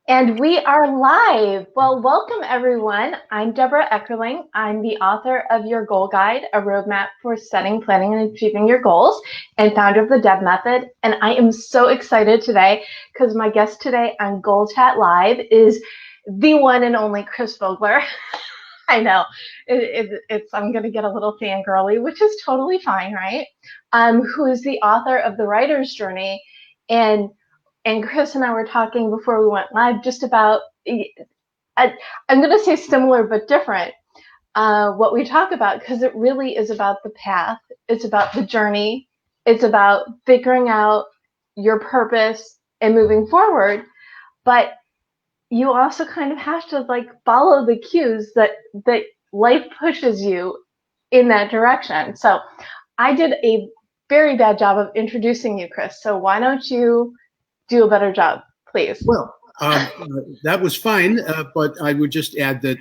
And we are live. Well, welcome everyone. I'm Debra Eckerling. I'm the author of Your Goal Guide, a roadmap for setting, planning, and achieving your goals, and founder of the Deb Method. And I am so excited today because my guest today on Goal Chat Live is the one and only Chris Vogler. I know it's I'm going to get a little fangirly, which is totally fine, right? Who is the author of The Writer's Journey, and Chris and I were talking before we went live just about, I'm going to say similar but different, what we talk about, because it really is about the path. It's about the journey. It's about figuring out your purpose and moving forward. But you also kind of have to follow the cues that life pushes you in that direction. So I did a very bad job of introducing you, Chris. So why don't you do a better job, please? Well, that was fine, but I would just add that,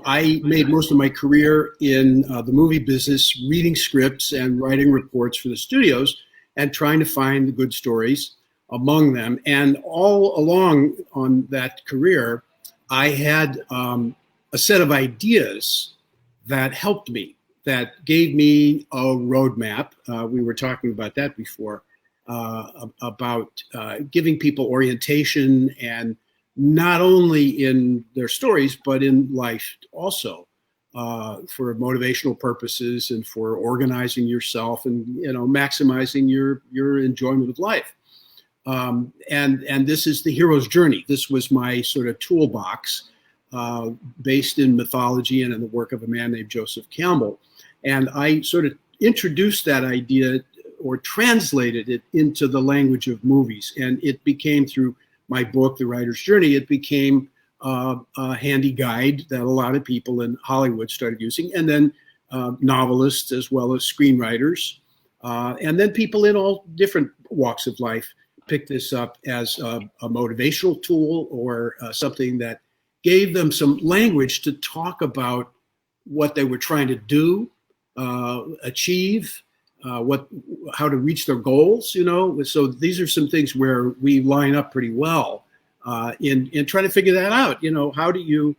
I made most of my career in the movie business, reading scripts and writing reports for the studios and trying to find the good stories among them. And all along on that career, I had a set of ideas that helped me, that gave me a roadmap. We were talking about that before. About giving people orientation, and not only in their stories, but in life also, for motivational purposes and for organizing yourself and, maximizing your enjoyment of life. And this is the hero's journey. This was my sort of toolbox, based in mythology and in the work of a man named Joseph Campbell. And I sort of introduced that idea or translated it into the language of movies. And it became, through my book, The Writer's Journey, it became a handy guide that a lot of people in Hollywood started using, and then novelists as well as screenwriters. And then people in all different walks of life picked this up as a motivational tool, or something that gave them some language to talk about what they were trying to do, achieve, how to reach their goals, So these are some things where we line up pretty well in trying to figure that out. How do you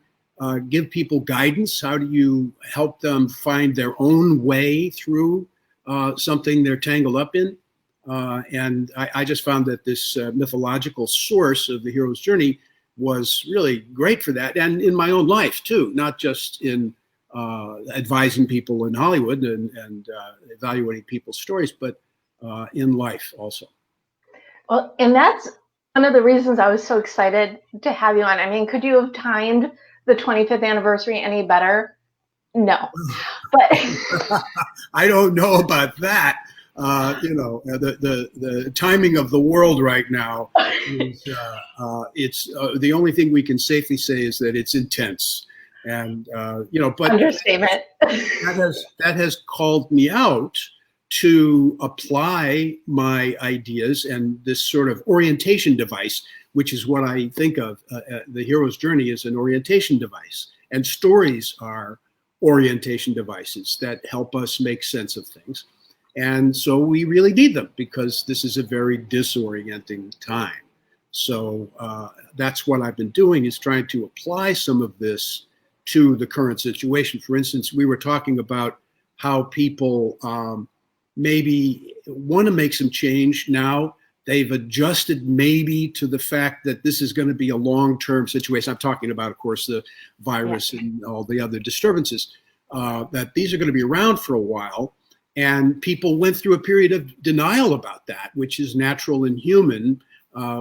give people guidance? How do you help them find their own way through something they're tangled up in? And I just found that this mythological source of the hero's journey was really great for that. And in my own life too, not just in advising people in Hollywood and evaluating people's stories, but in life also. Well, and that's one of the reasons I was so excited to have you on. I mean, could you have timed the 25th anniversary any better? No, but I don't know about that. The timing of the world right now is, it's the only thing we can safely say is that it's intense. And, but understatement. that has called me out to apply my ideas and this sort of orientation device, which is what I think of. The hero's journey is an orientation device, and stories are orientation devices that help us make sense of things. And so we really need them, because this is a very disorienting time. So that's what I've been doing, is trying to apply some of this to the current situation. For instance, we were talking about how people maybe want to make some change now. They've adjusted maybe to the fact that this is going to be a long-term situation. I'm talking about, of course, the virus and all the other disturbances, that these are going to be around for a while. And people went through a period of denial about that, which is natural and human,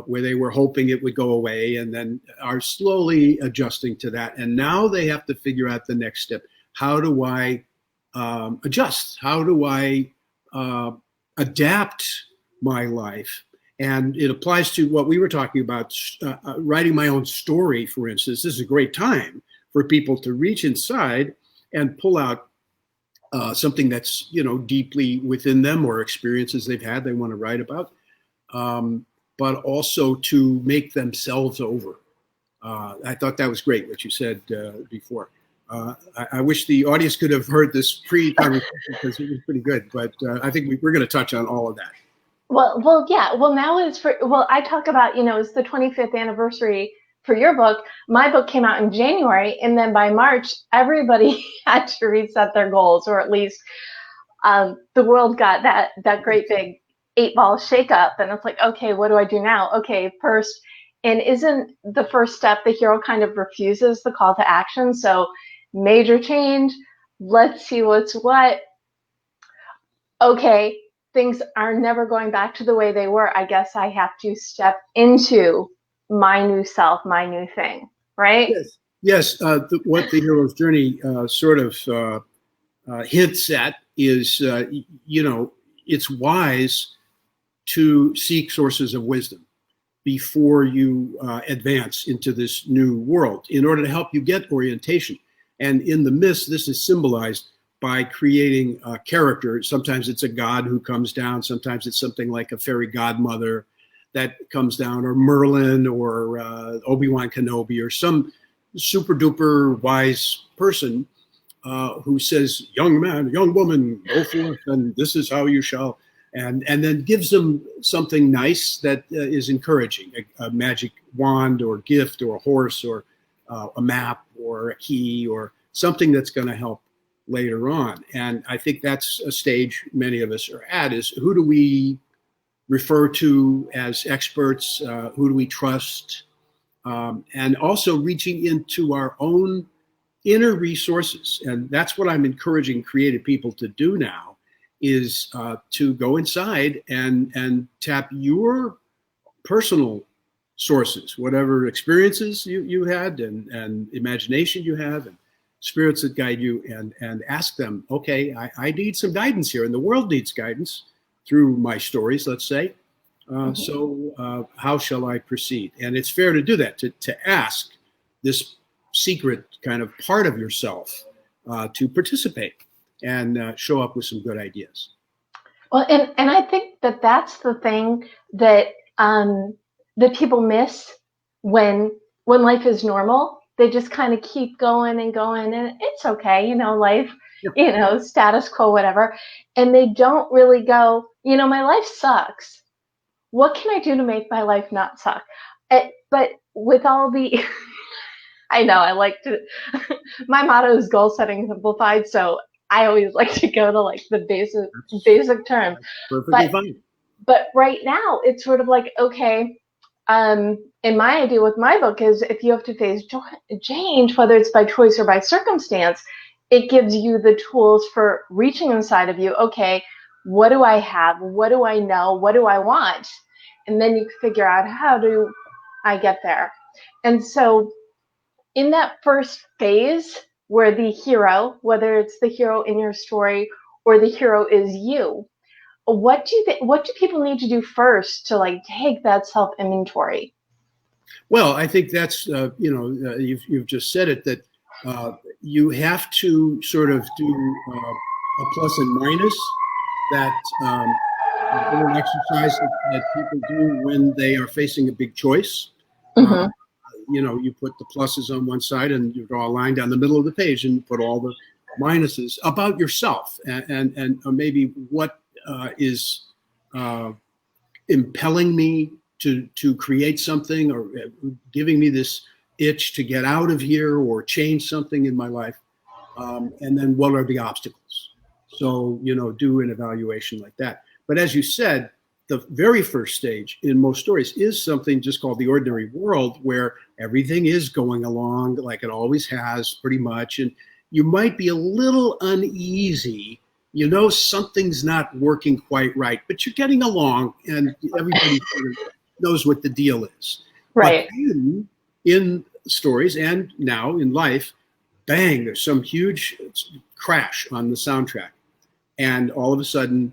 where they were hoping it would go away, and then are slowly adjusting to that. And now they have to figure out the next step. How do I adjust? How do I adapt my life? And it applies to what we were talking about, writing my own story, for instance. This is a great time for people to reach inside and pull out something that's, deeply within them, or experiences they've had they want to write about. But also to make themselves over. I thought that was great, what you said before. I wish the audience could have heard this pre-conversation, because it was pretty good, but I think we're going to touch on all of that. Well, yeah. Well, now it's I talk about, it's the 25th anniversary for your book, my book came out in January, and then by March, everybody had to reset their goals, or at least the world got that great big 8-ball shakeup, and it's like, okay, what do I do now? Okay, first, and isn't the first step the hero kind of refuses the call to action? So major change, let's see what's what. Okay, things are never going back to the way they were. I guess I have to step into my new self, my new thing, right? Yes. Yes. What the hero's journey sort of hints at is, it's wise to seek sources of wisdom before you advance into this new world in order to help you get orientation. And in the myths, this is symbolized by creating a character. Sometimes it's a god who comes down. Sometimes it's something like a fairy godmother that comes down, or Merlin, or Obi-Wan Kenobi, or some super duper wise person who says, young man, young woman, go forth, and this is how you shall. And then gives them something nice that is encouraging, a magic wand or gift or a horse or a map or a key or something that's going to help later on. And I think that's a stage many of us are at, is who do we refer to as experts? Who do we trust? And also reaching into our own inner resources. And that's what I'm encouraging creative people to do now, is to go inside and tap your personal sources, whatever experiences you had and imagination you have and spirits that guide you, and ask them, okay, I need some guidance here, and the world needs guidance through my stories, let's say. So how shall I proceed? And it's fair to do that, to ask this secret kind of part of yourself to participate and show up with some good ideas. Well, and I think that's the thing that that people miss when life is normal. They just kind of keep going and going, and it's okay, life, status quo, whatever. And they don't really go, my life sucks. What can I do to make my life not suck? But with all the, I know I like to, my motto is goal setting simplified. So I always like to go to like the basic terms. Perfectly fine. But right now it's sort of like, okay, and my idea with my book is, if you have to face change, whether it's by choice or by circumstance, it gives you the tools for reaching inside of you. Okay, what do I have? What do I know? What do I want? And then you figure out, how do I get there? And so in that first phase where the hero, whether it's the hero in your story or the hero is you, what do people need to do first to like take that self inventory? Well, I think that's you've just said it, that you have to sort of do a plus and minus, that an exercise that people do when they are facing a big choice. You put the pluses on one side and you draw a line down the middle of the page and put all the minuses about yourself, and maybe what is impelling me to create something, or giving me this itch to get out of here or change something in my life, and then what are the obstacles? So do an evaluation like that. But as you said, the very first stage in most stories is something just called the ordinary world, where everything is going along like it always has, pretty much, and you might be a little uneasy. Something's not working quite right, but you're getting along, and everybody sort of knows what the deal is. Right. But then in stories and now in life, bang, there's some huge crash on the soundtrack. And all of a sudden,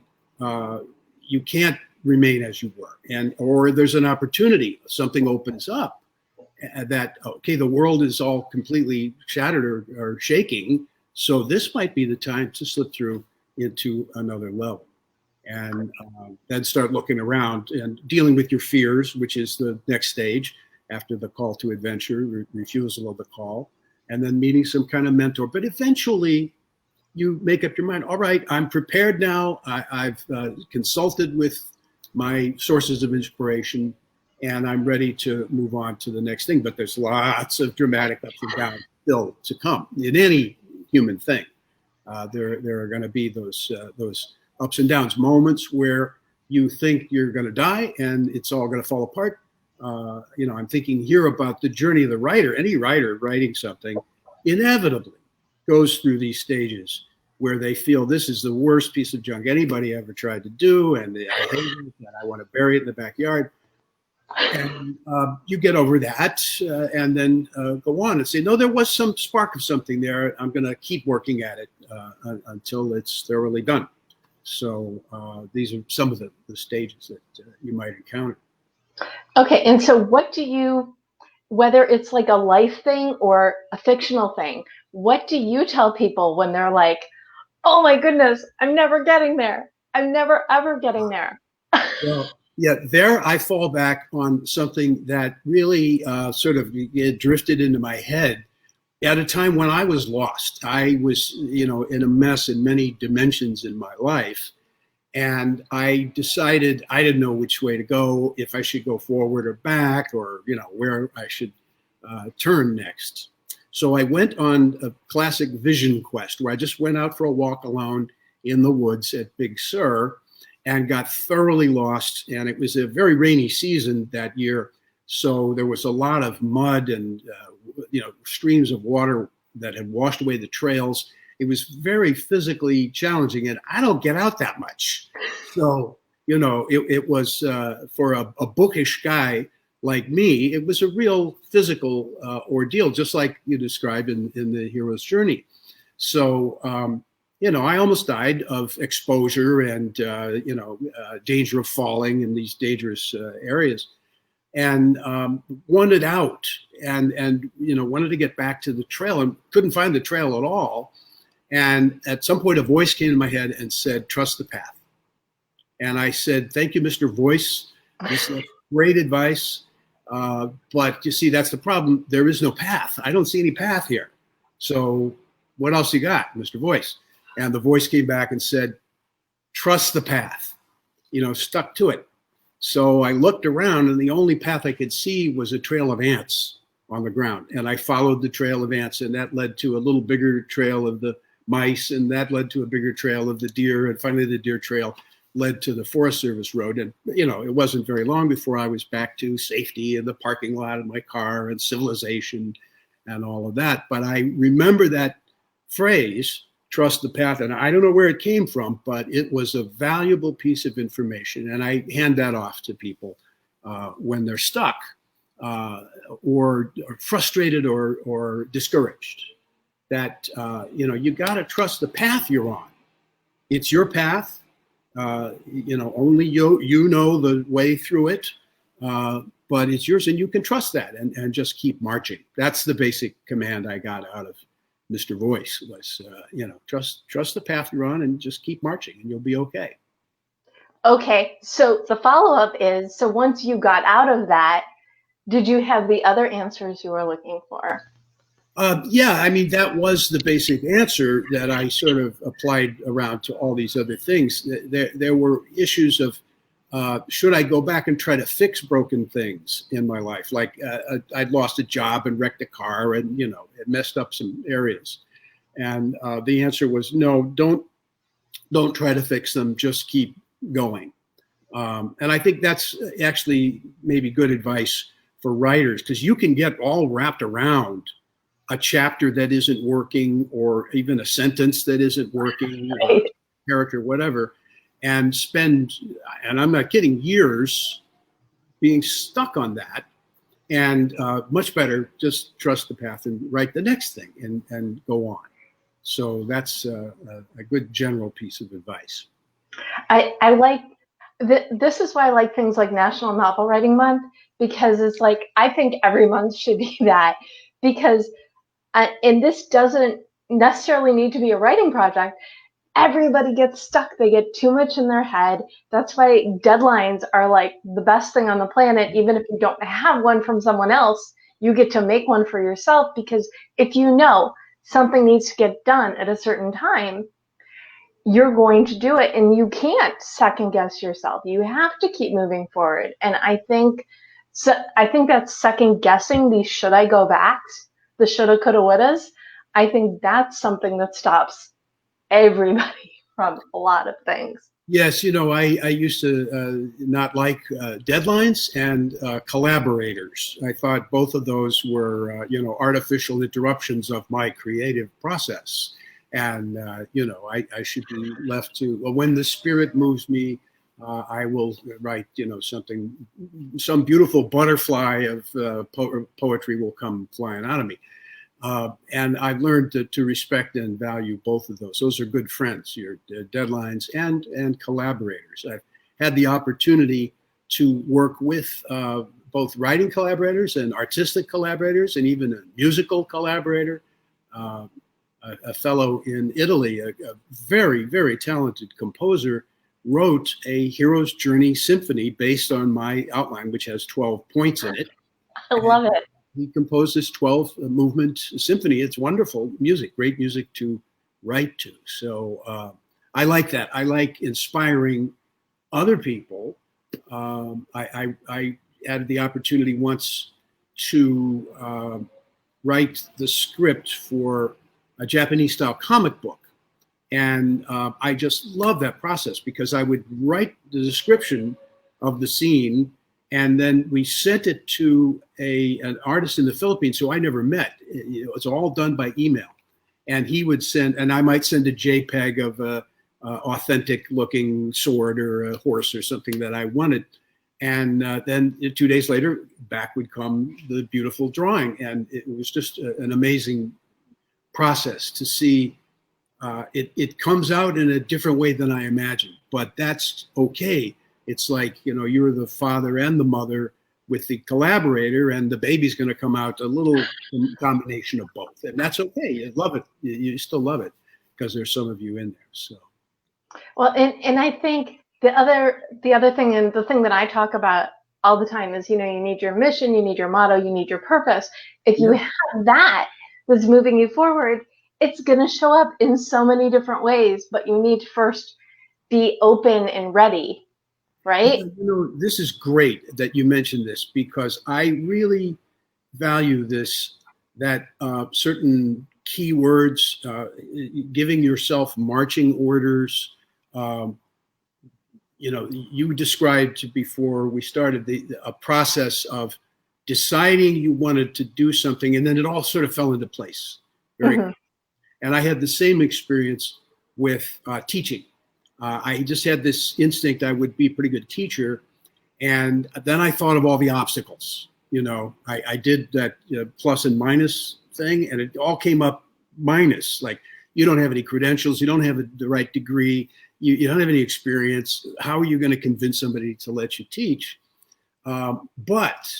you can't remain as you were. Or there's an opportunity, something opens up that, okay, the world is all completely shattered or shaking. So this might be the time to slip through into another level, and then start looking around and dealing with your fears, which is the next stage after the call to adventure, refusal of the call, and then meeting some kind of mentor. But eventually you make up your mind, all right, I'm prepared now. I've consulted with my sources of inspiration. and I'm ready to move on to the next thing. But there's lots of dramatic ups and downs still to come in any human thing. There are going to be those ups and downs, moments where you think you're going to die and it's all going to fall apart. I'm thinking here about the journey of the writer. Any writer writing something inevitably goes through these stages where they feel this is the worst piece of junk anybody ever tried to do, and I hate it, and I want to bury it in the backyard. And you get over that, and then go on and say, no, there was some spark of something there. I'm going to keep working at it until it's thoroughly done. So these are some of the stages that you might encounter. Okay, and so what do you, whether it's like a life thing or a fictional thing, what do you tell people when they're like, oh my goodness, I'm never getting there. I'm never, ever getting there. Well, yeah, there I fall back on something that really sort of drifted into my head at a time when I was lost. I was, in a mess in many dimensions in my life. And I decided I didn't know which way to go, if I should go forward or back, or, where I should turn next. So I went on a classic vision quest where I just went out for a walk alone in the woods at Big Sur and got thoroughly lost. And it was a very rainy season that year. So there was a lot of mud and, streams of water that had washed away the trails. It was very physically challenging, and I don't get out that much. So, it was for a bookish guy like me, it was a real physical ordeal, just like you described in the hero's journey. So, I almost died of exposure and, danger of falling in these dangerous areas, and wanted out and wanted to get back to the trail and couldn't find the trail at all. And at some point, a voice came in my head and said, trust the path. And I said, thank you, Mr. Voice. This is great advice. But you see, that's the problem. There is no path. I don't see any path here. So what else you got, Mr. Voice? And the voice came back and said, trust the path, stuck to it. So I looked around, and the only path I could see was a trail of ants on the ground. And I followed the trail of ants, and that led to a little bigger trail of the mice, and that led to a bigger trail of the deer, and finally the deer trail led to the Forest Service road. And it wasn't very long before I was back to safety in the parking lot of my car and civilization and all of that. But I remember that phrase, trust the path, and I don't know where it came from, but it was a valuable piece of information, and I hand that off to people when they're stuck or frustrated or discouraged. That you got to trust the path you're on. It's your path. Only you know the way through it, but it's yours, and you can trust that and just keep marching. That's the basic command I got out of Mr. Voice was, trust the path you're on and just keep marching, and you'll be okay. Okay, so the follow-up is, so once you got out of that, did you have the other answers you were looking for? Yeah, that was the basic answer that I sort of applied around to all these other things. There were issues of, should I go back and try to fix broken things in my life? Like I'd lost a job and wrecked a car and, it messed up some areas. And the answer was, no, don't try to fix them. Just keep going. And I think that's actually maybe good advice for writers, because you can get all wrapped around a chapter that isn't working, or even a sentence that isn't working, or a character, whatever, and spend, and I'm not kidding, years being stuck on that. And much better just trust the path and write the next thing and go on. So that's a good general piece of advice. I like, this is why I like things like National Novel Writing Month, because it's like, I think every month should be that, because and this doesn't necessarily need to be a writing project. Everybody gets stuck. They get too much in their head. That's why deadlines are like the best thing on the planet. Even if you don't have one from someone else, you get to make one for yourself, because if you know something needs to get done at a certain time, you're going to do it, and you can't second guess yourself. You have to keep moving forward. And I think So I think that's second guessing these should I go backs, the shoulda, coulda, wouldas. I think that's something that stops everybody from a lot of things. Yes, I used to not like deadlines and collaborators. I thought both of those were, artificial interruptions of my creative process. And, I should be left to, well, when the spirit moves me, I will write, some beautiful butterfly of poetry will come flying out of me. And I've learned to respect and value both of those. Those are good friends, your deadlines and collaborators. I've had the opportunity to work with both writing collaborators and artistic collaborators, and even a musical collaborator. A fellow in Italy, a very, very talented composer, wrote a hero's journey symphony based on my outline, which has 12 points in it. I love it. He composed this 12 movement symphony. It's wonderful music, great music to write to. So I like that. I like inspiring other people. I had the opportunity once to write the script for a Japanese style comic book. And I just love that process because I would write the description of the scene, and then we sent it to an artist in the Philippines who I never met. It's all done by email. And he would send, and I might send a JPEG of a authentic looking sword or a horse or something that I wanted. And then 2 days later, back would come the beautiful drawing. And it was just an amazing process to see. It comes out in a different way than I imagined, but that's okay. It's like, you're the father and the mother with the collaborator, and the baby's going to come out a little combination of both. And that's okay. You love it. You still love it because there's some of you in there. So, well, and I think the other thing, and the thing that I talk about all the time is, you need your mission, you need your motto, you need your purpose. If you have that that's moving you forward, it's going to show up in so many different ways, but you need to first be open and ready. Right? This is great that you mentioned this because I really value this, that certain keywords, giving yourself marching orders. You described before we started a process of deciding you wanted to do something, and then it all sort of fell into place. And I had the same experience with teaching. I just had this instinct I would be a pretty good teacher. And then I thought of all the obstacles. I did that plus and minus thing, and it all came up minus. Like, you don't have any credentials, you don't have the right degree, you don't have any experience. How are you going to convince somebody to let you teach? But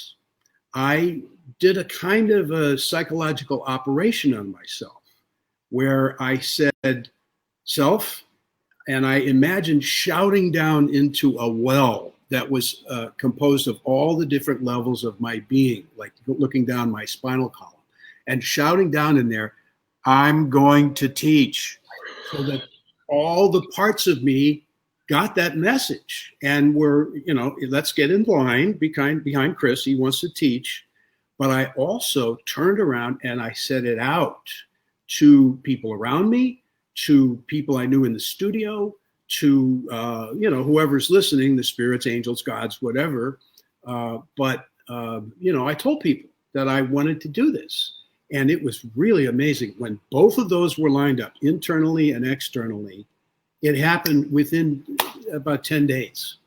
I did a kind of a psychological operation on myself where I said, self, and I imagined shouting down into a well that was composed of all the different levels of my being, like looking down my spinal column and shouting down in there, I'm going to teach, so that all the parts of me got that message and were, let's get in line behind Chris. He wants to teach. But I also turned around and I said it out to people around me, to people I knew in the studio, to whoever's listening, the spirits, angels, gods, whatever. But I told people that I wanted to do this, and it was really amazing when both of those were lined up, internally and externally. It happened within about 10 days,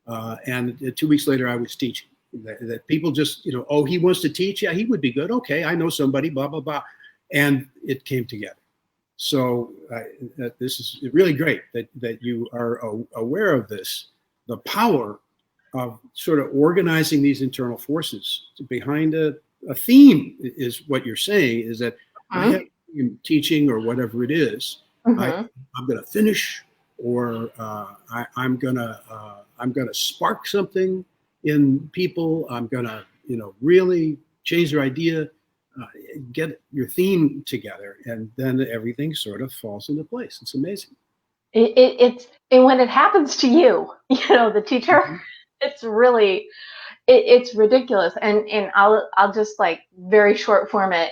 and 2 weeks later, I was teaching. That people just, oh, he wants to teach, yeah, he would be good. Okay, I know somebody, blah blah blah, and it came together. So this is really great that you are aware of this, the power of sort of organizing these internal forces behind a theme is what you're saying, is that I have teaching or whatever it is, I'm going to finish, or I'm going to spark something in people. I'm going to, really change their idea. Get your theme together, and then everything sort of falls into place. It's amazing. It's and when it happens to you, the teacher, it's really, It's ridiculous. And I'll just like very short form it,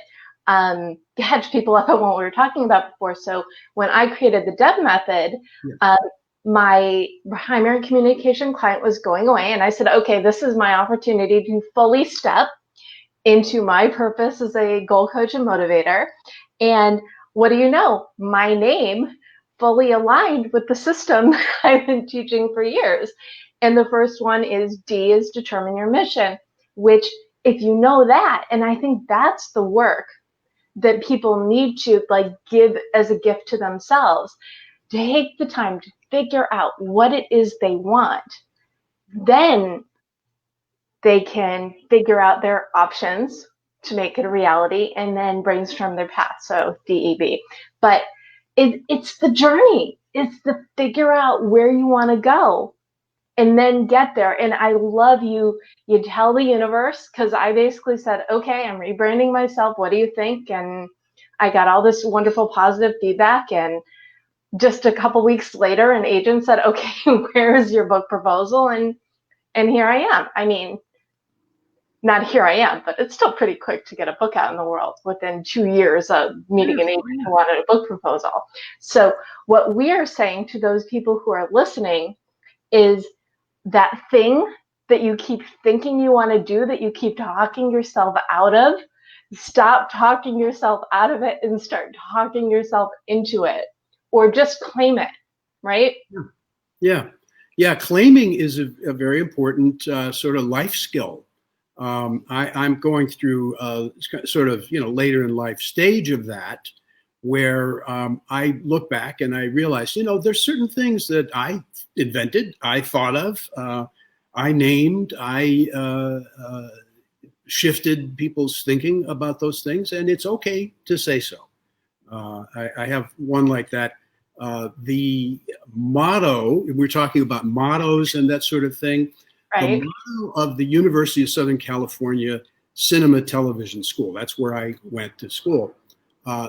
catch people up on what we were talking about before. So when I created the Deb method, Yeah. my primary communication client was going away, and I said, okay, this is my opportunity to fully step into my purpose as a goal coach and motivator. And what do you know? My name fully aligned with the system I've been teaching for years. And the first one is D is determine your mission, which if you know that, and I think that's the work that people need to like give as a gift to themselves, take the time to figure out what it is they want. Then they can figure out their options to make it a reality and then brainstorm their path. So DEB. But it's the journey. It's the figure out where you want to go and then get there. And I love you tell the universe, because I basically said, okay, I'm rebranding myself. What do you think? And I got all this wonderful positive feedback. And just a couple weeks later, an agent said, okay, where is your book proposal? And here I am. I mean, not here I am, but it's still pretty quick to get a book out in the world within 2 years of meeting an agent who wanted a book proposal. So what we are saying to those people who are listening is that thing that you keep thinking you want to do, that you keep talking yourself out of, stop talking yourself out of it and start talking yourself into it, or just claim it, right? Yeah. Claiming is a very important sort of life skill. I'm going through sort of, later in life stage of that, where I look back and I realize, there's certain things that I invented, I thought of, I named, I shifted people's thinking about those things, and it's okay to say so. I have one like that. The motto, we're talking about mottos and that sort of thing. Right. The motto of the University of Southern California Cinema Television School, that's where I went to school.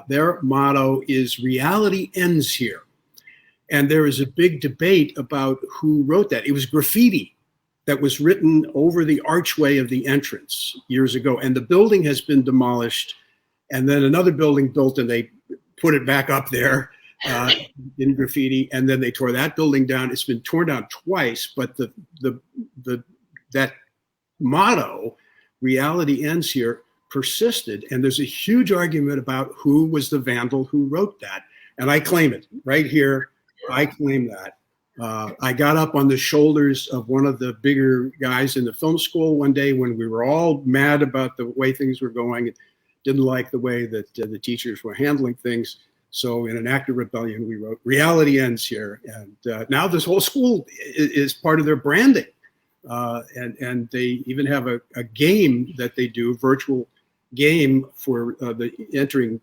Their motto is reality ends here. And there is a big debate about who wrote that. It was graffiti that was written over the archway of the entrance years ago. And the building has been demolished. And then another building built and they put it back up there in graffiti. And then they tore that building down. It's been torn down twice, but that motto, reality ends here, persisted. And there's a huge argument about who was the vandal who wrote that. And I claim it right here. I claim that. I got up on the shoulders of one of the bigger guys in the film school one day when we were all mad about the way things were going, and didn't like the way that the teachers were handling things. So in an act of rebellion, we wrote, reality ends here. And now this whole school is part of their branding. And they even have a game that they do, virtual game for the entering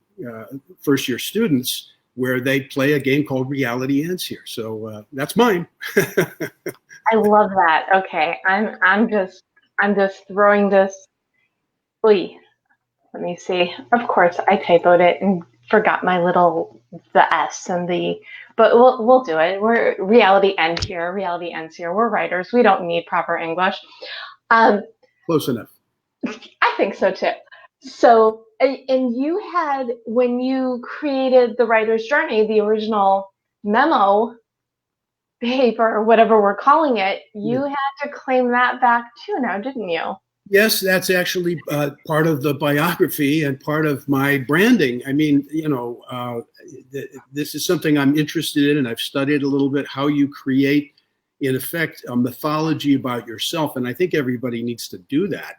first year students, where they play a game called Reality Ends Here. So that's mine. I love that. Okay, I'm just throwing this. Oy, let me see. Of course, I typoed it and forgot my the S and the. But we'll do it. We're reality end here. Reality ends here. We're writers. We don't need proper English. Close enough. I think so too. So, and you had, when you created the writer's journey, the original memo paper, or whatever we're calling it, you had to claim that back too now, didn't you? Yes, that's actually part of the biography and part of my branding. I mean, this is something I'm interested in, and I've studied a little bit how you create, in effect, a mythology about yourself. And I think everybody needs to do that,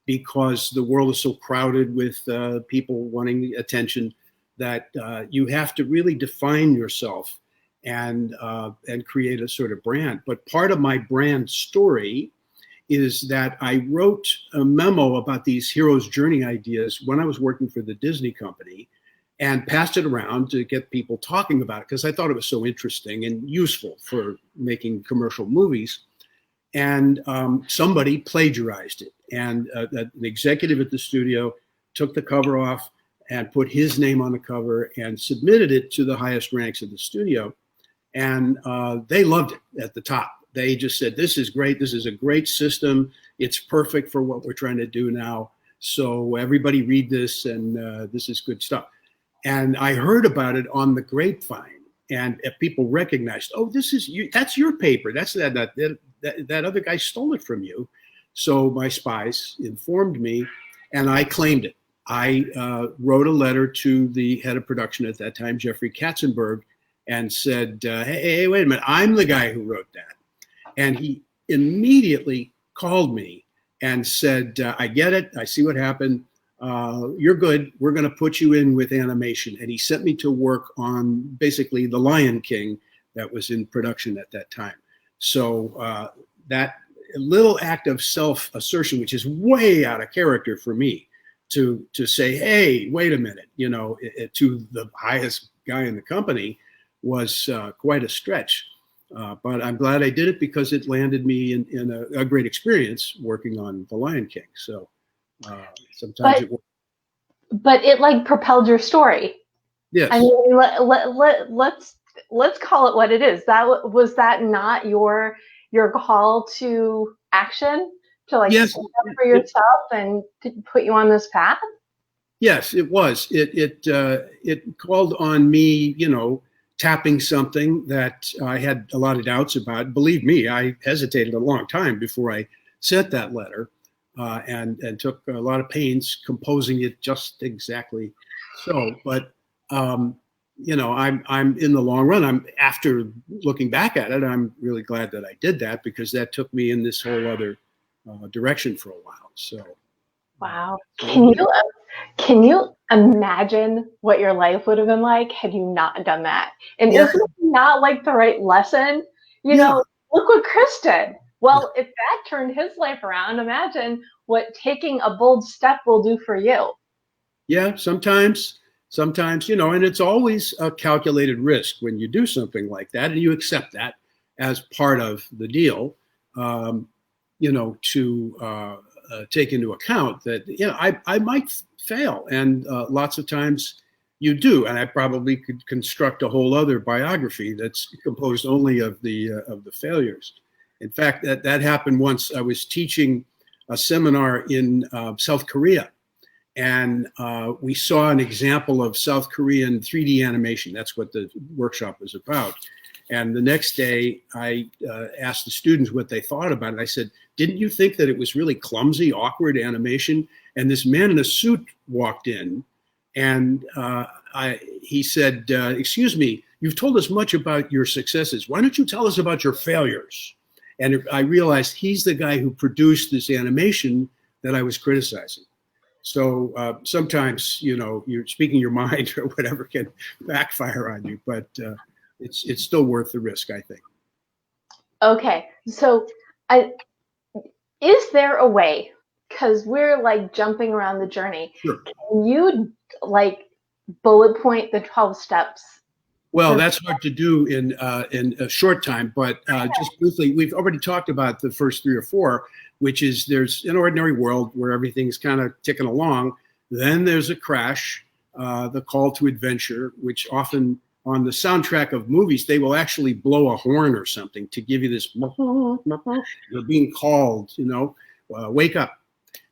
because the world is so crowded with people wanting attention that you have to really define yourself and create a sort of brand. But part of my brand story is that I wrote a memo about these hero's journey ideas when I was working for the Disney company, and passed it around to get people talking about it, because I thought it was so interesting and useful for making commercial movies. And somebody plagiarized it. And an executive at the studio took the cover off and put his name on the cover and submitted it to the highest ranks of the studio. And they loved it at the top. They just said, this is great. This is a great system. It's perfect for what we're trying to do now. So everybody read this, and this is good stuff. And I heard about it on the grapevine, and people recognized, oh, this is you. That's your paper. That's that other guy stole it from you. So my spies informed me, and I claimed it. I wrote a letter to the head of production at that time, Jeffrey Katzenberg, and said, hey, wait a minute, I'm the guy who wrote that. And he immediately called me and said, I get it. I see what happened. You're good. We're going to put you in with animation. And he sent me to work on basically The Lion King that was in production at that time. So that little act of self-assertion, which is way out of character for me, to say, hey, wait a minute, to the highest guy in the company was quite a stretch. But I'm glad I did it because it landed me in a great experience working on The Lion King. So sometimes it works. But it like propelled your story. Yes. I mean, let's call it what it is. Was that not your call to action, to like yes, stand up for yourself and to put you on this path? Yes, it was. It called on me, tapping something that I had a lot of doubts about. Believe me, I hesitated a long time before I sent that letter, and took a lot of pains composing it just exactly so. But I'm in the long run. After looking back at it, I'm really glad that I did that because that took me in this whole other direction for a while. So. Wow. Can you imagine what your life would have been like had you not done that? And isn't it not like the right lesson? Look what Chris did. Well, if that turned his life around, imagine what taking a bold step will do for you. Yeah, sometimes, and it's always a calculated risk when you do something like that, and you accept that as part of the deal, to take into account that, I might fail, and lots of times you do, and I probably could construct a whole other biography that's composed only of the failures. In fact, that happened once. I was teaching a seminar in South Korea, and we saw an example of South Korean 3D animation. That's what the workshop was about. And the next day, I asked the students what they thought about it. I said, didn't you think that it was really clumsy, awkward animation? And this man in a suit walked in, and he said, excuse me, you've told us much about your successes. Why don't you tell us about your failures? And I realized he's the guy who produced this animation that I was criticizing. So sometimes, you're speaking your mind or whatever can backfire on you, but it's still worth the risk, I think. Okay, so is there a way, because we're like jumping around the journey, sure. Can you like bullet point the 12 steps? Well, that's hard to do in a short time, but just briefly, we've already talked about the first 3 or 4, which is there's an ordinary world where everything's kind of ticking along. Then there's a crash, the call to adventure, which often on the soundtrack of movies, they will actually blow a horn or something to give you this, you're being called, wake up.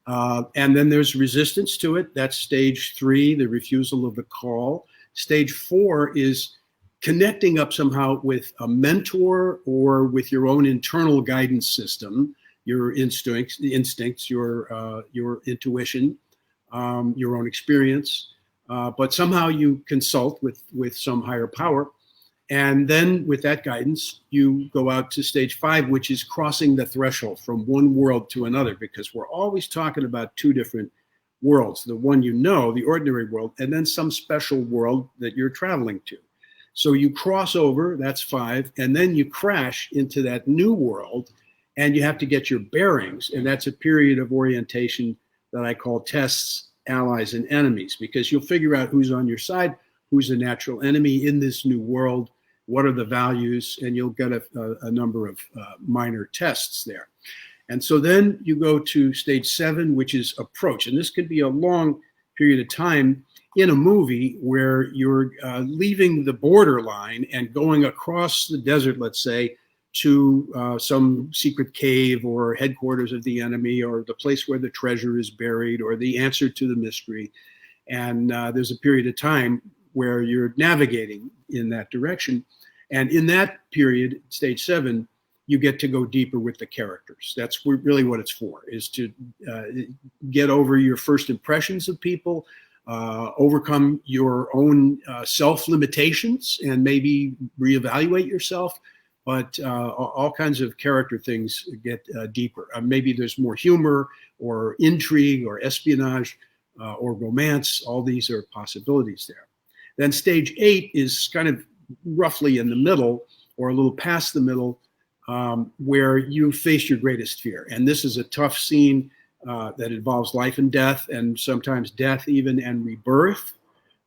And then there's resistance to it. That's stage 3, the refusal of the call. Stage 4 is connecting up somehow with a mentor or with your own internal guidance system, your instincts, your intuition, your own experience. But somehow you consult with some higher power. And then with that guidance, you go out to stage 5, which is crossing the threshold from one world to another, because we're always talking about 2 different worlds, the one the ordinary world, and then some special world that you're traveling to. So you cross over, that's 5, and then you crash into that new world, and you have to get your bearings, and that's a period of orientation that I call tests, allies, and enemies, because you'll figure out who's on your side, who's a natural enemy in this new world, what are the values, and you'll get a number of minor tests there. And so then you go to stage 7, which is approach, and this could be a long period of time in a movie where you're leaving the borderline and going across the desert, let's say, to some secret cave or headquarters of the enemy, or the place where the treasure is buried, or the answer to the mystery. And there's a period of time where you're navigating in that direction. And in that period, stage 7, you get to go deeper with the characters. That's really what it's for, is to get over your first impressions of people, overcome your own self-limitations, and maybe reevaluate yourself. But all kinds of character things get deeper. Maybe there's more humor or intrigue or espionage or romance. All these are possibilities there. Then stage 8 is kind of roughly in the middle, or a little past the middle, where you face your greatest fear. And this is a tough scene that involves life and death, and sometimes death even, and rebirth.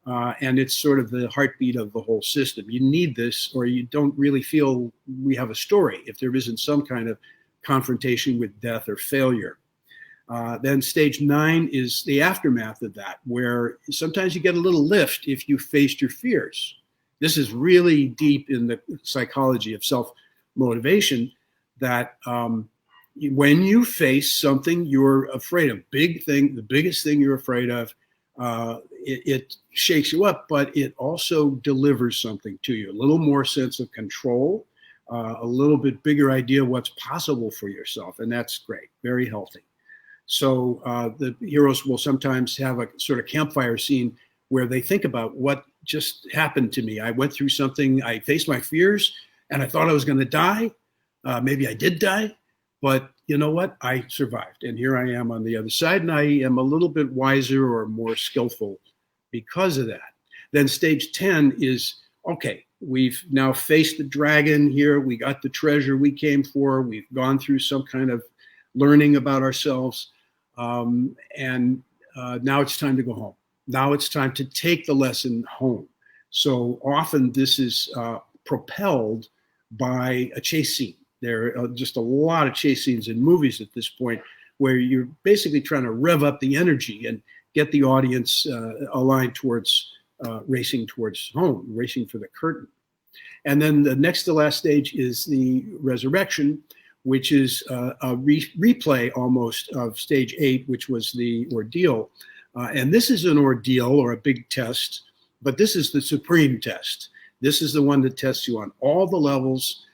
And it's sort of the heartbeat of the whole system. You need this, or you don't really feel we have a story if there isn't some kind of confrontation with death or failure. Then stage 9 is the aftermath of that, where sometimes you get a little lift if you faced your fears. This is really deep in the psychology of self-motivation, that when you face something you're afraid of, the biggest thing you're afraid of, it shakes you up, but it also delivers something to you, a little more sense of control, a little bit bigger idea of what's possible for yourself. And that's great, very healthy. So the heroes will sometimes have a sort of campfire scene where they think about what just happened to me. I went through something, I faced my fears, and I thought I was going to die. Maybe I did die, but you know what? I survived. And here I am on the other side, and I am a little bit wiser or more skillful because of that. Then stage 10 is, okay, we've now faced the dragon here. We got the treasure we came for. We've gone through some kind of learning about ourselves. And now it's time to go home. Now it's time to take the lesson home. So often this is propelled by a chase scene. There are just a lot of chase scenes in movies at this point where you're basically trying to rev up the energy and get the audience aligned towards racing towards home, racing for the curtain. And then the next to last stage is the resurrection, which is a replay almost of stage 8, which was the ordeal. And this is an ordeal or a big test, but this is the supreme test. This is the one that tests you on all the levels,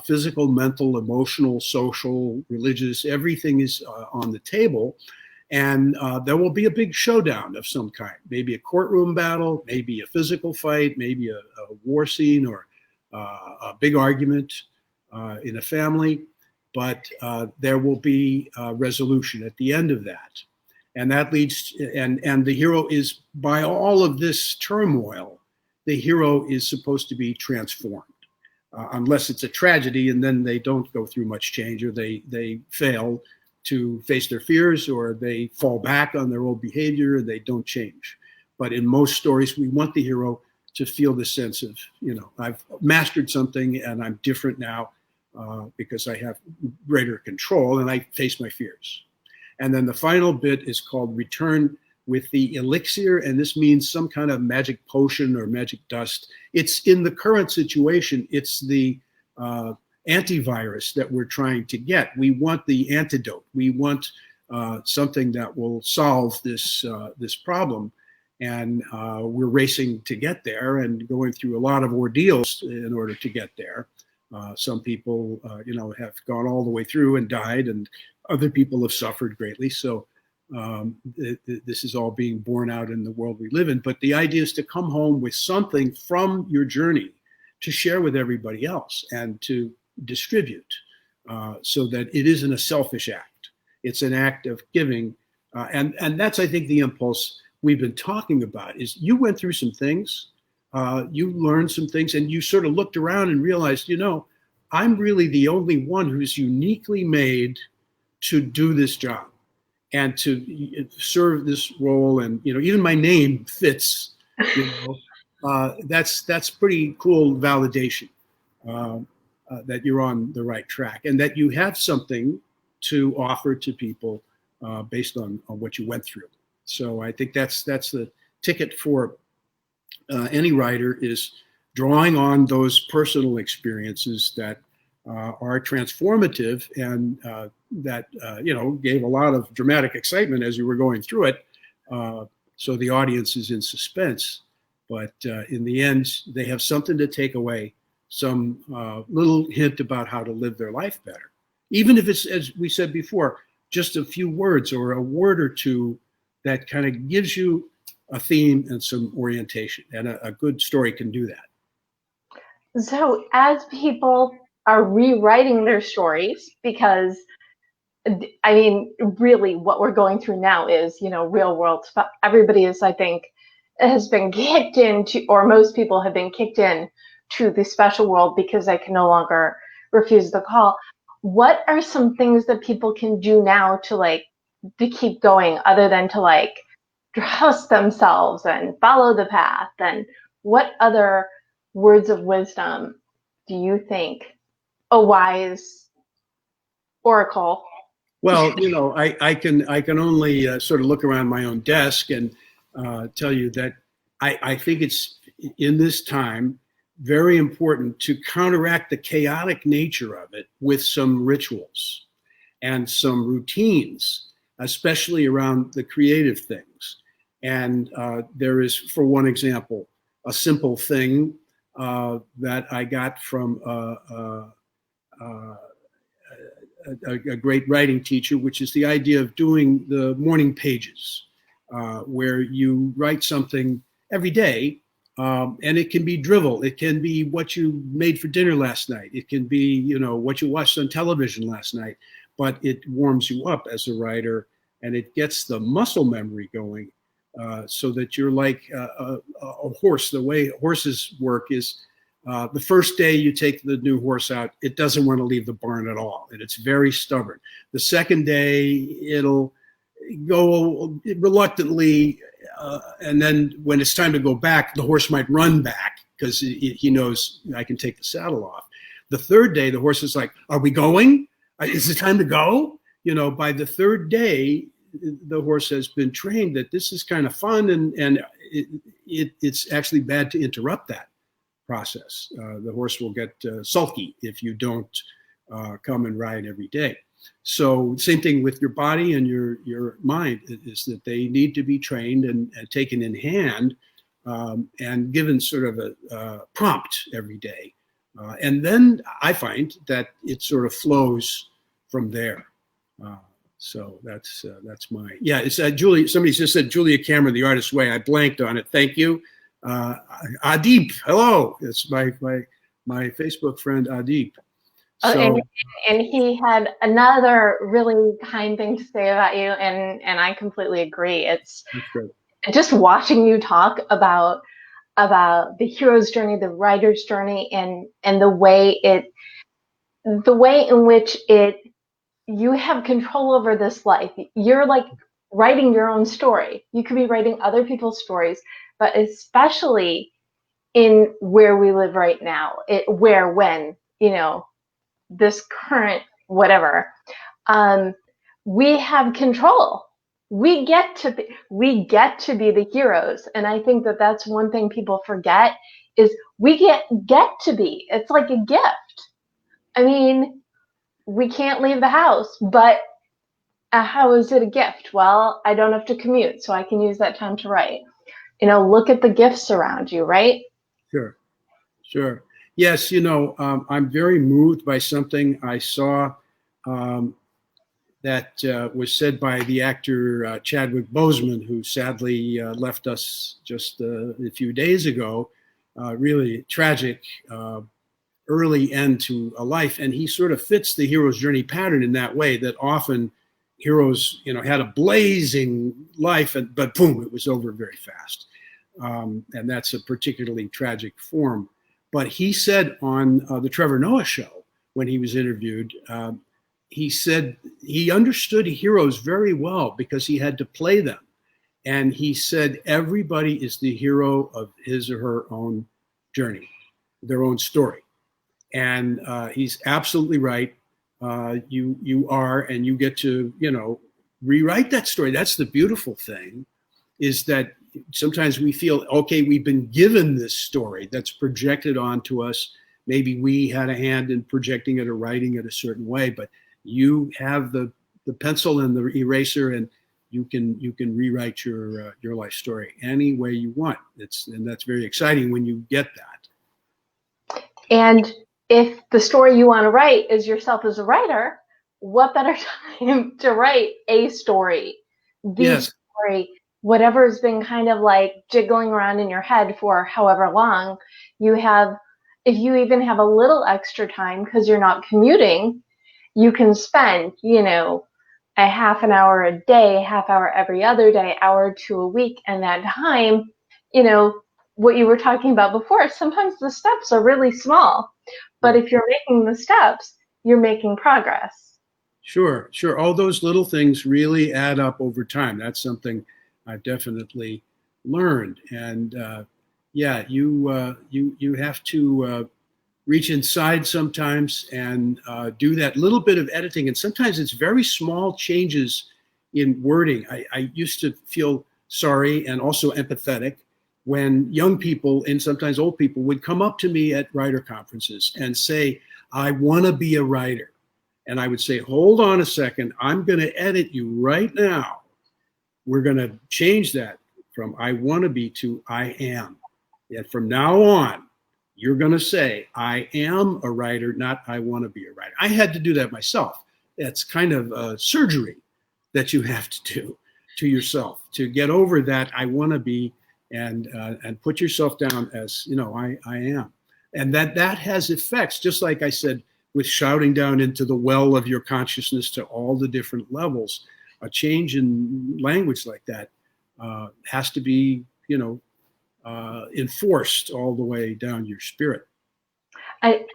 physical, mental, emotional, social, religious, everything is on the table. And there will be a big showdown of some kind, maybe a courtroom battle, maybe a physical fight, maybe a war scene, or a big argument in a family. But there will be a resolution at the end of that. And that leads, and the hero is, by all of this turmoil, the hero is supposed to be transformed. Unless it's a tragedy, and then they don't go through much change, or they fail to face their fears, or they fall back on their old behavior, and they don't change. But in most stories, we want the hero to feel the sense of, I've mastered something and I'm different now because I have greater control and I face my fears. And then the final bit is called Return with the Elixir, and this means some kind of magic potion or magic dust. It's in the current situation, it's the antivirus that we're trying to get. We want the antidote. We want something that will solve this problem. And we're racing to get there and going through a lot of ordeals in order to get there. Some people, have gone all the way through and died, and other people have suffered greatly. So this is all being borne out in the world we live in. But the idea is to come home with something from your journey to share with everybody else and to distribute so that it isn't a selfish act. It's an act of giving. And that's, I think, the impulse we've been talking about is you went through some things, you learned some things, and you sort of looked around and realized, I'm really the only one who's uniquely made to do this job and to serve this role. And, even my name fits, that's pretty cool validation that you're on the right track and that you have something to offer to people based on what you went through. So I think that's the ticket for any writer, is drawing on those personal experiences that are transformative, and that gave a lot of dramatic excitement as you were going through it. So the audience is in suspense, but in the end, they have something to take away, some little hint about how to live their life better. Even if it's, as we said before, just a few words or a word or two that kind of gives you a theme and some orientation. And a good story can do that. So as people are rewriting their stories, because I mean, really what we're going through now is, real world stuff. Everybody is, I think, has been kicked into, or most people have been kicked in to the special world because they can no longer refuse the call. What are some things that people can do now to keep going, other than to trust themselves and follow the path? And what other words of wisdom do you think a wise oracle? Well, I can only sort of look around my own desk and tell you that I think it's in this time very important to counteract the chaotic nature of it with some rituals and some routines, especially around the creative things. And there is, for one example, a simple thing that I got from a great writing teacher, which is the idea of doing the morning pages, where you write something every day. And it can be drivel. It can be what you made for dinner last night. It can be, what you watched on television last night. But it warms you up as a writer, and it gets the muscle memory going, so that you're like a horse. The way horses work is the first day you take the new horse out, it doesn't want to leave the barn at all, and it's very stubborn. The second day, it'll go reluctantly, and then when it's time to go back, the horse might run back because he knows I can take the saddle off. The third day, the horse is like, "Are we going? Is it time to go?" By the third day, the horse has been trained that this is kind of fun, and it's actually bad to interrupt that process. The horse will get sulky if you don't come and ride every day. So same thing with your body and your mind, is that they need to be trained and taken in hand, and given sort of a prompt every day. And then I find that it sort of flows from there. So that's it's Julie. Somebody just said Julia Cameron, The Artist's Way. I blanked on it. Thank you. Adip, hello. It's my Facebook friend Adip. So, and he had another really kind thing to say about you, and I completely agree. It's just watching you talk about the hero's journey, the writer's journey, and the way in which you have control over this life. You're like writing your own story. You could be writing other people's stories, but especially in where we live right now, this current whatever, we have control. We get to be the heroes, and I think that that's one thing people forget, is we get to be. It's like a gift. I mean, we can't leave the house, but how is it a gift? Well, I don't have to commute, so I can use that time to write. Look at the gifts around you, right? Sure. Yes, I'm very moved by something I saw that was said by the actor Chadwick Boseman, who sadly left us just a few days ago. Really tragic early end to a life, and he sort of fits the hero's journey pattern in that way, that often heroes, had a blazing life, but boom, it was over very fast. And that's a particularly tragic form. But he said on the Trevor Noah show, when he was interviewed, he said he understood heroes very well because he had to play them. And he said everybody is the hero of his or her own journey, their own story. And he's absolutely right. You are, and you get to, rewrite that story. That's the beautiful thing, is that sometimes we feel, okay, we've been given this story that's projected onto us maybe we had a hand in projecting it or writing it a certain way, but you have the pencil and the eraser, and you can rewrite your life story any way you want. And that's very exciting when you get that. And if the story you want to write is yourself as a writer, what better time to write a story, the story, whatever's been kind of like jiggling around in your head for however long you have. If you even have a little extra time because you're not commuting, you can spend, a half an hour a day, half hour every other day, hour or two a week. And that time, what you were talking about before, sometimes the steps are really small, but if you're making the steps, you're making progress. Sure. All those little things really add up over time. That's something I've definitely learned. And you have to reach inside sometimes and do that little bit of editing. And sometimes it's very small changes in wording. I used to feel sorry and also empathetic when young people and sometimes old people would come up to me at writer conferences and say, I want to be a writer. And I would say, hold on a second, I'm going to edit you right now. We're going to change that from I want to be to I am. And from now on, you're going to say, I am a writer, not I want to be a writer. I had to do that myself. That's kind of a surgery that you have to do to yourself to get over that I want to be and put yourself down as, I am. And that has effects, just like I said, with shouting down into the well of your consciousness to all the different levels. A change in language like that has to be, enforced all the way down your spirit. I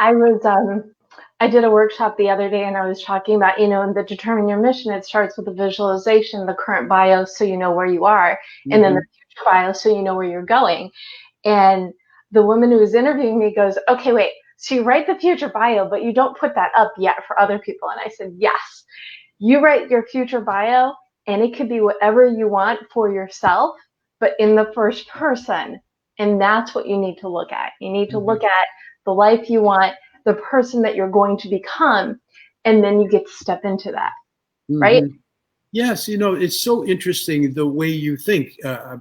did a workshop the other day and I was talking about, in the Determine Your Mission, it starts with the visualization, the current bio, so you know where you are, and then the future bio, so you know where you're going. And the woman who was interviewing me goes, okay, wait, so you write the future bio, but you don't put that up yet for other people. And I said, yes, you write your future bio and it could be whatever you want for yourself, but in the first person. And that's what you need to look at. You need to look at the life you want, the person that you're going to become, and then you get to step into that, right? Yes, it's so interesting the way you think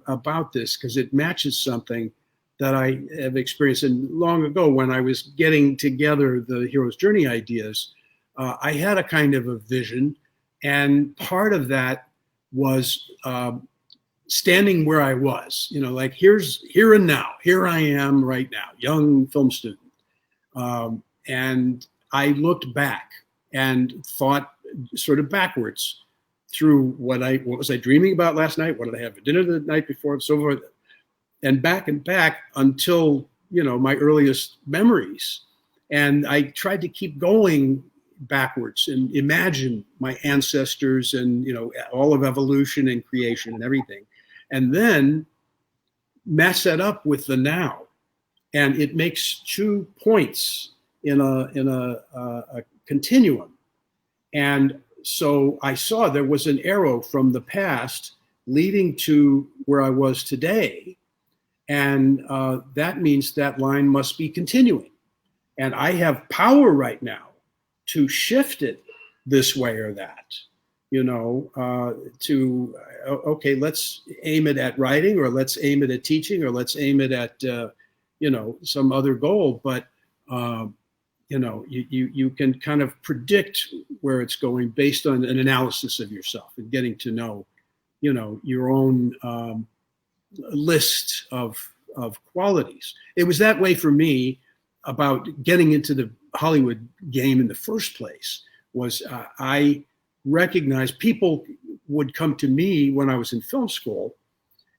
about this, because it matches something that I have experienced. And long ago, when I was getting together the hero's journey ideas, I had a kind of a vision, and part of that was standing where I was, like here and now, here I am right now, young film student. And I looked back and thought sort of backwards through what was I dreaming about last night? What did I have for dinner the night before? And so forth. And back until, my earliest memories. And I tried to keep going backwards and imagine my ancestors and, all of evolution and creation and everything. And then match that up with the now. And it makes 2 points in a continuum. And so I saw there was an arrow from the past leading to where I was today. And that means that line must be continuing. And I have power right now to shift it this way or that, okay, let's aim it at writing, or let's aim it at teaching, or let's aim it at, some other goal. But, you can kind of predict where it's going based on an analysis of yourself and getting to know, your own list of qualities. It was that way for me about getting into the Hollywood game in the first place. Was I recognized people would come to me when I was in film school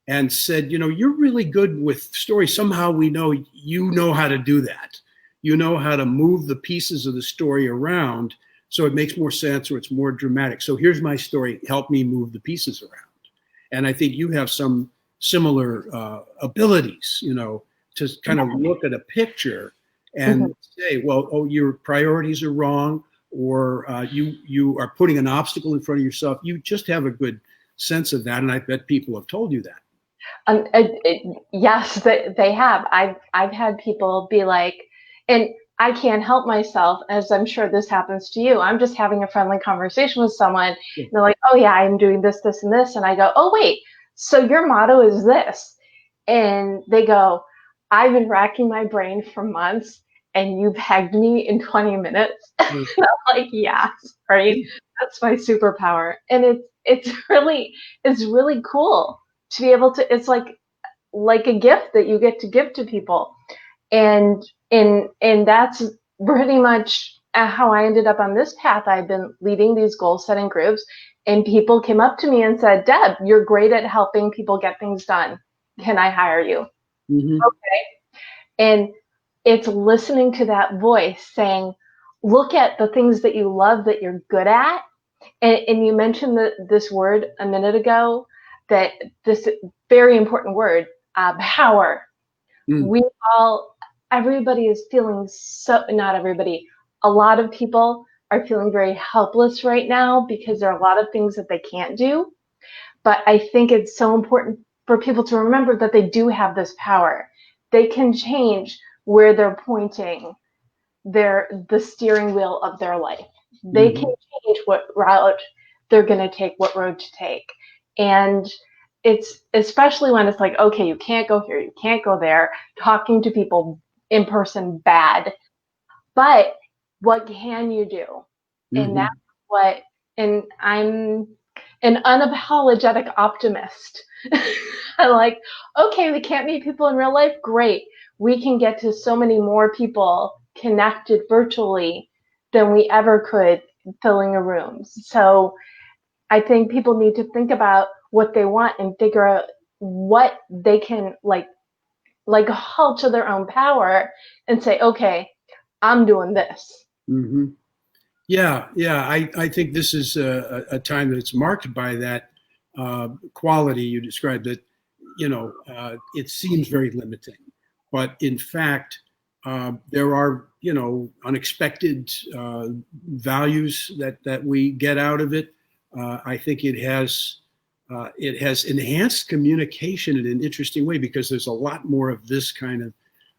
and said, you're really good with stories. Somehow we know you know how to do that. You know how to move the pieces of the story around so it makes more sense or it's more dramatic. So here's my story. Help me move the pieces around. And I think you have some similar abilities, to kind of look at a picture and say, well, your priorities are wrong, or you are putting an obstacle in front of yourself. You just have a good sense of that, and I bet people have told you that. Yes, they have. I've had people be like, and I can't help myself, as I'm sure this happens to you. I'm just having a friendly conversation with someone, and they're like, oh yeah, I'm doing this, this, and this. And I go, oh wait, so your motto is this. And they go, I've been racking my brain for months, and you pegged me in 20 minutes. And I'm like, yeah, right. That's my superpower. And it's really cool to be able to, it's like a gift that you get to give to people. And that's pretty much how I ended up on this path. I've been leading these goal setting groups, and people came up to me and said, Deb, you're great at helping people get things done. Can I hire you? Mm-hmm. Okay. And it's listening to that voice saying, look at the things that you love, that you're good at. And you mentioned this word a minute ago, that this very important word, power. We all, everybody is feeling so, not everybody, a lot of people are feeling very helpless right now because there are a lot of things that they can't do. But I think it's so important for people to remember that they do have this power. They can change where they're pointing the steering wheel of their life. They can change what route they're going to take, what road to take. And it's especially when it's like, okay, you can't go here, you can't go there, talking to people in person, bad. But what can you do? And that's what, and I'm an unapologetic optimist. I'm like, okay, we can't meet people in real life. Great. We can get to so many more people connected virtually than we ever could filling a room. So I think people need to think about what they want and figure out what they can like halt to their own power and say, okay, I'm doing this. Mm-hmm. Yeah, yeah. I think this is a time that's marked by that quality you described. That it seems very limiting, but in fact, there are unexpected values that we get out of it. I think it has enhanced communication in an interesting way because there's a lot more of this kind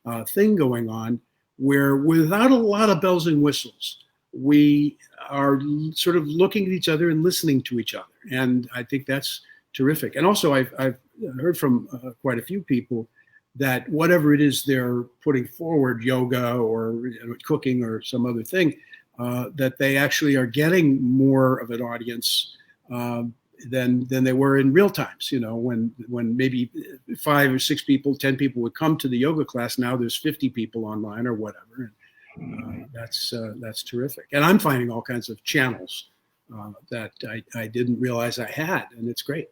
of thing going on, where without a lot of bells and whistles, we are sort of looking at each other and listening to each other. And I think that's terrific. And also, I've heard from quite a few people that whatever it is they're putting forward, yoga or cooking or some other thing, that they actually are getting more of an audience than they were in real times. When maybe 5 or 6 people, 10 people would come to the yoga class. Now there's 50 people online or whatever. That's terrific. And I'm finding all kinds of channels that I didn't realize I had, and it's great.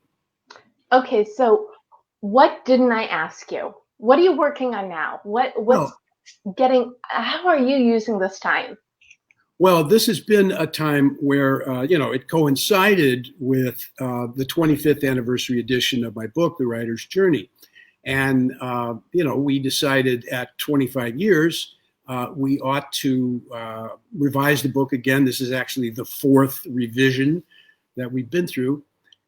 Okay, so what didn't I ask you? What are you working on now? How are you using this time? Well, this has been a time where, it coincided with the 25th anniversary edition of my book, The Writer's Journey. And, we decided at 25 years, we ought to revise the book again. This is actually the 4th revision that we've been through.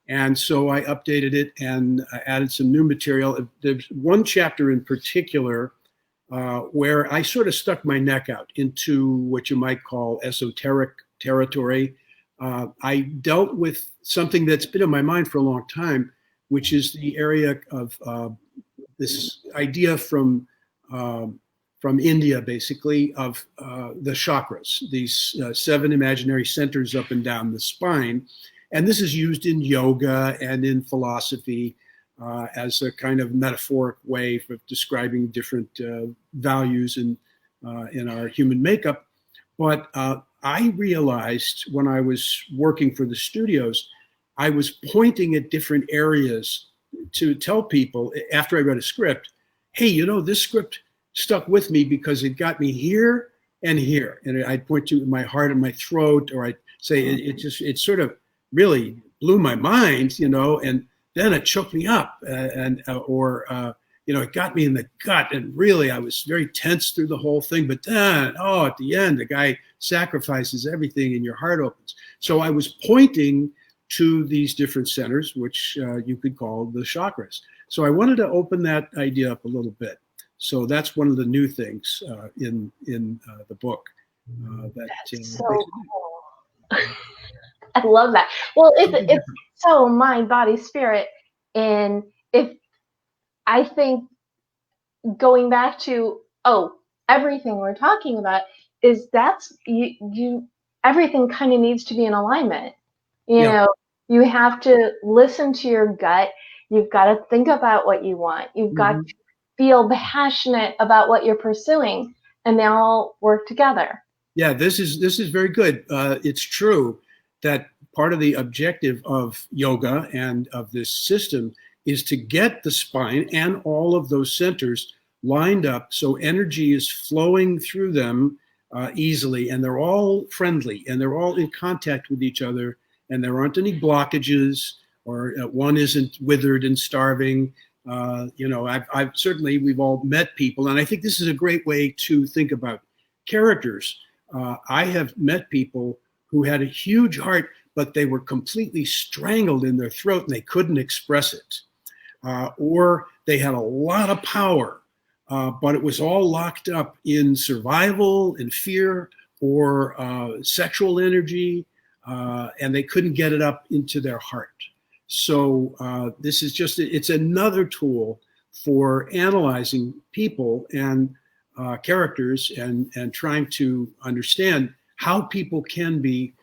And so I updated it and added some new material. There's one chapter in particular where I sort of stuck my neck out into what you might call esoteric territory. I dealt with something that's been in my mind for a long time, which is the area of this idea from India, basically, of the chakras, these 7 imaginary centers up and down the spine. And this is used in yoga and in philosophy as a kind of metaphoric way of describing different values in our human makeup. But I realized when I was working for the studios, I was pointing at different areas to tell people after I read a script, hey, this script stuck with me because it got me here and here. And I'd point to my heart and my throat, or I'd say it sort of really blew my mind, and then it choked me up, it got me in the gut, and really I was very tense through the whole thing. But then, at the end, the guy sacrifices everything, and your heart opens. So I was pointing to these different centers, which you could call the chakras. So I wanted to open that idea up a little bit. So that's one of the new things in the book. That's so cool. I love that. Well, it's so mind, body, spirit, and if I think going back to everything we're talking about is that's you everything kind of needs to be in alignment. You Yeah. know, you have to listen to your gut. You've got to think about what you want. You've got to feel passionate about what you're pursuing, and they all work together. Yeah, this is very good. It's true that part of the objective of yoga and of this system is to get the spine and all of those centers lined up so energy is flowing through them easily, and they're all friendly and they're all in contact with each other, and there aren't any blockages or one isn't withered and starving. I've certainly, we've all met people, and I think this is a great way to think about characters. I have met people who had a huge heart, but they were completely strangled in their throat and they couldn't express it. Or they had a lot of power, but it was all locked up in survival and fear or sexual energy, and they couldn't get it up into their heart. So this is just, it's another tool for analyzing people and characters and trying to understand how people can be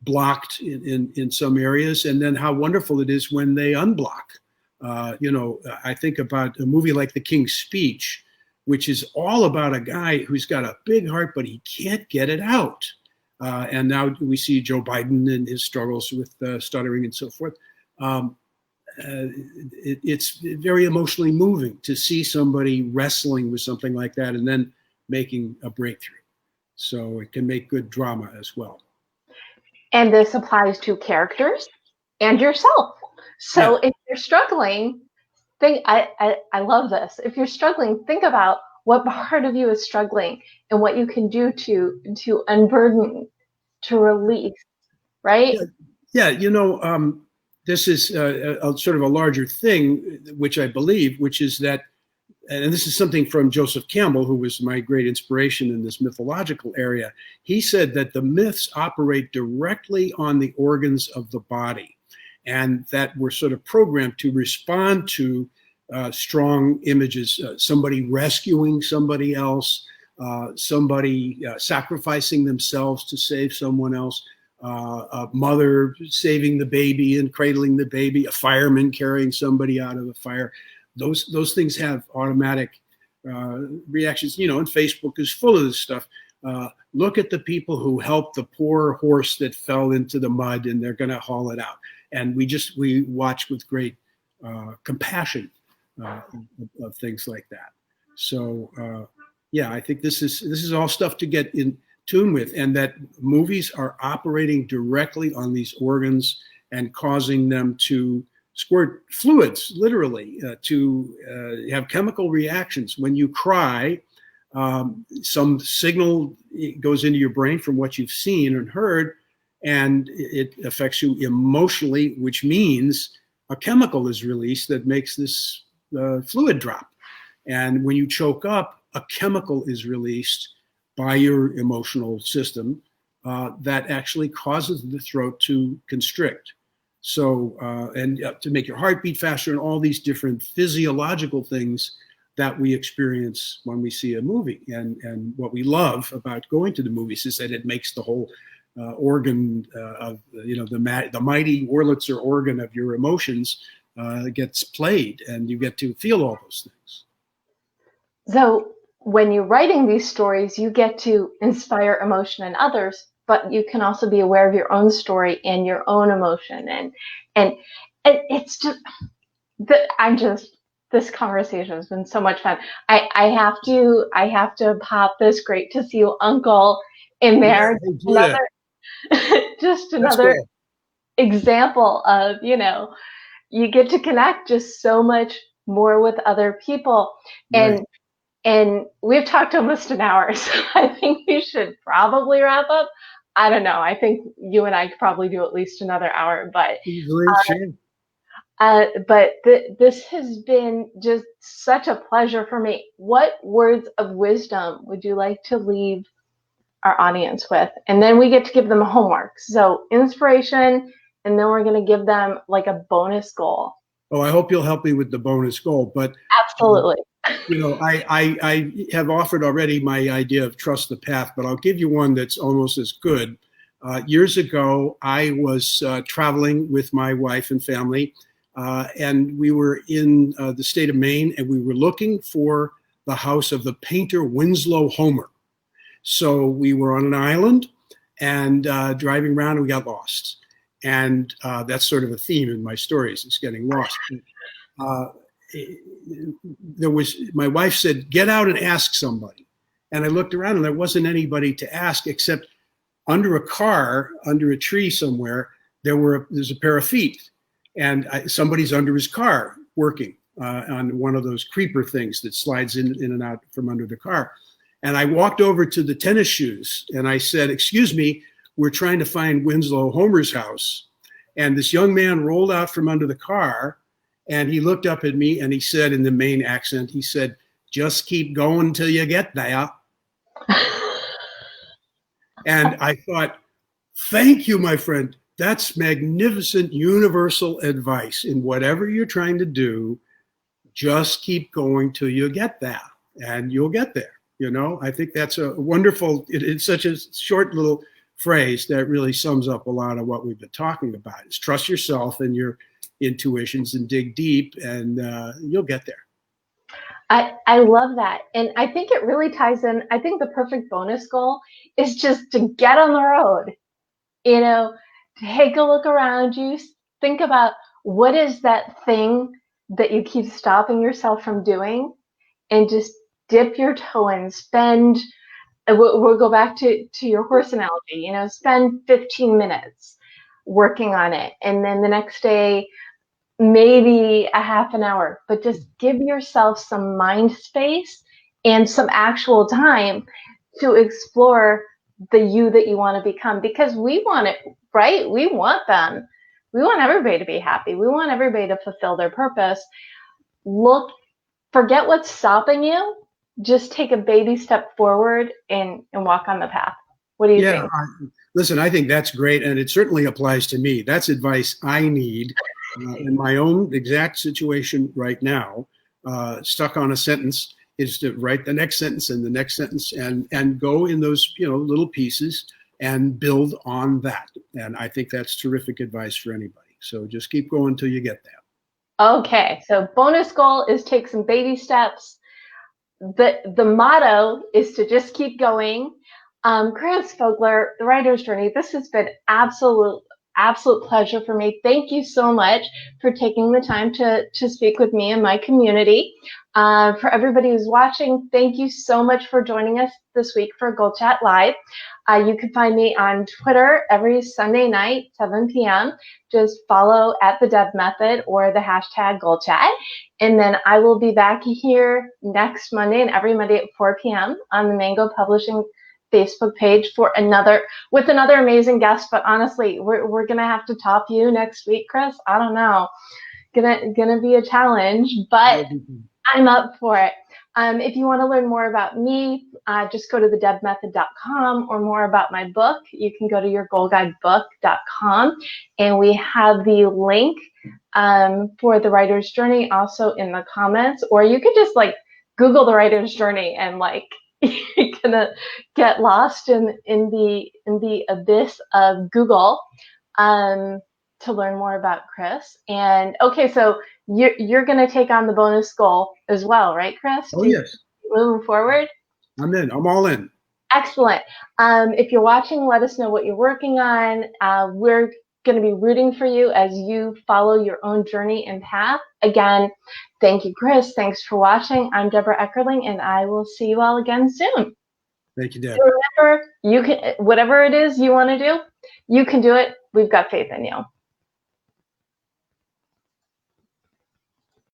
blocked in some areas, and then how wonderful it is when they unblock. I think about a movie like The King's Speech, which is all about a guy who's got a big heart, but he can't get it out. And now we see Joe Biden and his struggles with stuttering and so forth. It's very emotionally moving to see somebody wrestling with something like that and then making a breakthrough. So it can make good drama as well. And this applies to characters and yourself. So if you're struggling, I love this. If you're struggling, think about what part of you is struggling and what you can do to unburden, to release, right? Yeah, this is a sort of a larger thing, which I believe, which is that, and this is something from Joseph Campbell, who was my great inspiration in this mythological area. He said that the myths operate directly on the organs of the body, and that we're sort of programmed to respond to strong images, somebody rescuing somebody else, somebody sacrificing themselves to save someone else, a mother saving the baby and cradling the baby, a fireman carrying somebody out of the fire. Those things have automatic reactions, and Facebook is full of this stuff. Look at the people who helped the poor horse that fell into the mud and they're going to haul it out. And we watch with great compassion of things like that. So I think this is all stuff to get in tune with, and that movies are operating directly on these organs and causing them to squirt fluids, literally, to have chemical reactions. When you cry, some signal goes into your brain from what you've seen and heard, and it affects you emotionally, which means a chemical is released that makes this fluid drop. And when you choke up, a chemical is released by your emotional system that actually causes the throat to constrict. So, and to make your heart beat faster, and all these different physiological things that we experience when we see a movie. And what we love about going to the movies is that it makes the whole organ of, the mighty Wurlitzer organ of your emotions gets played, and you get to feel all those things. So when you're writing these stories, you get to inspire emotion in others, but you can also be aware of your own story and your own emotion. And it's just, this conversation has been so much fun. I have to pop this great to see you, Uncle, in there. Just another example of, you get to connect just so much more with other people. Right. And we've talked almost an hour, so I think we should probably wrap up. I don't know. I think you and I could probably do at least another hour, but This has been just such a pleasure for me. What words of wisdom would you like to leave our audience with? And then we get to give them homework. So inspiration, and then we're going to give them like a bonus goal. Oh, I hope you'll help me with the bonus goal. But absolutely, I have offered already my idea of trust the path, but I'll give you one that's almost as good. Years ago, I was traveling with my wife and family, and we were in the state of Maine, and we were looking for the house of the painter Winslow Homer. So we were on an island and driving around, and we got lost. And that's sort of a theme in my stories, is getting lost. My wife said, get out and ask somebody. And I looked around, and there wasn't anybody to ask except under a car, under a tree somewhere, there's a pair of feet. And somebody's under his car working on one of those creeper things that slides in and out from under the car. And I walked over to the tennis shoes and I said, excuse me, we're trying to find Winslow Homer's house. And this young man rolled out from under the car and he looked up at me and he said, in the Maine accent, he said, just keep going till you get there. And I thought, thank you, my friend. That's magnificent universal advice. In whatever you're trying to do, just keep going till you get there, and you'll get there. You know, I think that's a wonderful, it's such a short little phrase that really sums up a lot of what we've been talking about, is trust yourself and your intuitions and dig deep, and you'll get there. I love that. And I think it really ties in. I think the perfect bonus goal is just to get on the road, you know, take a look around you, think about what is that thing that you keep stopping yourself from doing, and just dip your toe in, we'll go back to your horse analogy, you know, spend 15 minutes working on it. And then the next day, maybe a half an hour, but just give yourself some mind space and some actual time to explore the you that you want to become, because we want it, right? We want everybody to be happy. We want everybody to fulfill their purpose. Forget what's stopping you. Just take a baby step forward and walk on the path. What do you think? Listen, I think that's great. And it certainly applies to me. That's advice I need in my own exact situation right now. Stuck on a sentence is to write the next sentence and the next sentence and go in those, you know, little pieces and build on that. And I think that's terrific advice for anybody. So just keep going until you get there. Okay. So bonus goal is take some baby steps. The motto is to just keep going. Chris Vogler, the writer's journey, this has been absolute pleasure for me. Thank you so much for taking the time to speak with me and my community. For everybody who's watching, thank you so much for joining us this week for Goal Chat Live. You can find me on Twitter every Sunday night, 7 p.m. Just follow @TheDebMethod or the hashtag Goal Chat. And then I will be back here next Monday and every Monday at 4 p.m. on the Mango Publishing Facebook page with another amazing guest. But honestly, we're gonna have to top you next week, Chris. I don't know, gonna be a challenge, but I'm up for it. If you want to learn more about me, just go to thedebmethod.com, or more about my book, you can go to yourgoalguidebook.com, and we have the link for the writer's journey also in the comments, or you could just like Google the writer's journey and like you're gonna get lost in the abyss of Google to learn more about Chris. And okay, so you're gonna take on the bonus goal as well, right, Chris? Oh, yes. Moving forward. I'm in. I'm all in. Excellent. If you're watching, let us know what you're working on. We're going to be rooting for you as you follow your own journey and path. Again, thank you, Chris. Thanks for watching. I'm Debra Eckerling, and I will see you all again soon. Thank you, Deb. Remember, you can, whatever it is you want to do, you can do it. We've got faith in you.